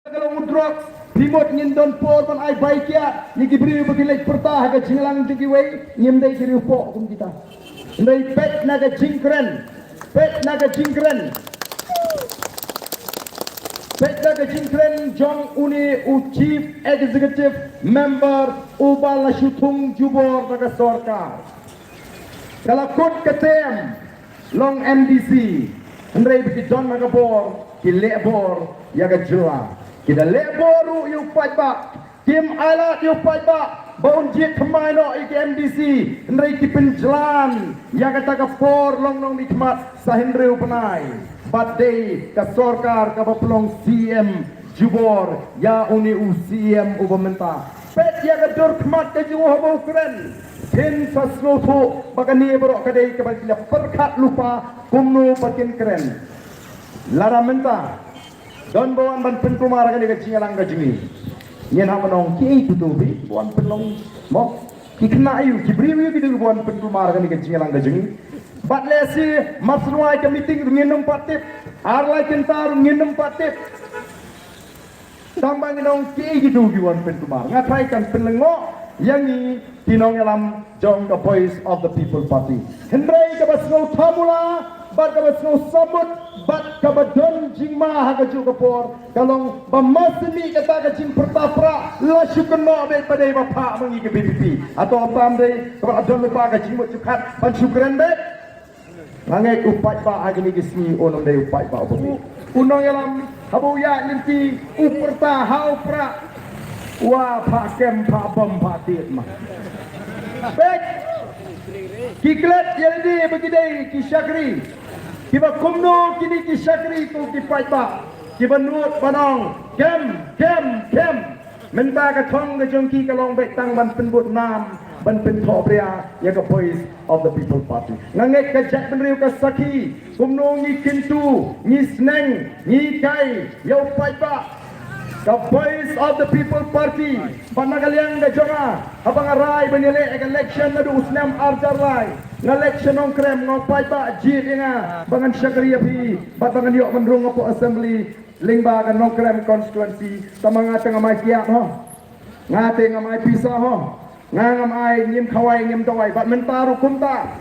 Kalau mudrok timot ngindon por pan ai baikia ni gibri begilek pertah ga jinglang jugi wei nyemdai diri upo kum kita ndai pet naga jingkren pet naga jingkren jong uni u chief executive member ubal syutung jubor naga sarkar kalau kut ketem long MDC ndai begi don naga bor kilek bor yaga jela kita leboru you fight back tim alat you fight back baun jit kemai no ik MDC ndai ki penjalan ya kata ka por long long di kemat sahindreu penai but day ka sarkar ka pelong CM jubor ya uni u CM ubamenta pet ya ka dor kemat ka jiwo ho keren tin sasnoto bakani berok kadai ka bakila perkat lupa kumno pakin keren lara menta don bawan ban penkumar kan dekat Cingalang Gajini. Nyen ha manong ki itu tu bi bawan penlong mo ki kena ayu ki briwi ki dulu bawan penkumar kan dekat Cingalang Gajini. Bat lesi masnuai ke meeting ngenem patip arlai kentar ngenem patip. Tambang nong ki itu bi bawan penkumar ngatai kan penlengo yang ni tinong alam jong the voice of the people party. Hendrai ke basno tamula bat ka basno samut bat ka badon jingma ha ka ju kapor kalong bamasni kata ka jing pertapra la syukno be padai bapa mengi ke BPP atau pam dei ka adon lupa ka jing mo cukat pan syukran be ngangai upai ba ha ni gisni onom dei upai ba opo unong yalam habu ya linti uperta hau pra wa pakem pa bom patit mah baik kiklet jadi begidai kisakri kiba kumno kini kisakri tu kipai ba kiba nuot banong kem menta ka thong ka jongki ka long bet tang ban penbut nam ban pen thobria ya ka voice of the people party ngangek ka jak benriu ka saki kumno ni kintu ni sneng ni kai yo pai ba the voice of the people party panagaliang da jonga habang arai benile election na du usnam arjar rai election ong krem ngong pai ba jit nga bangan syakriya pi bangan yok mendrung opo assembly lingba kan nong krem constituency tamanga tengah mai kiat ho ngate ngamai pisah ho ngangamai nyim khawai nyim doi bat mentaru kumta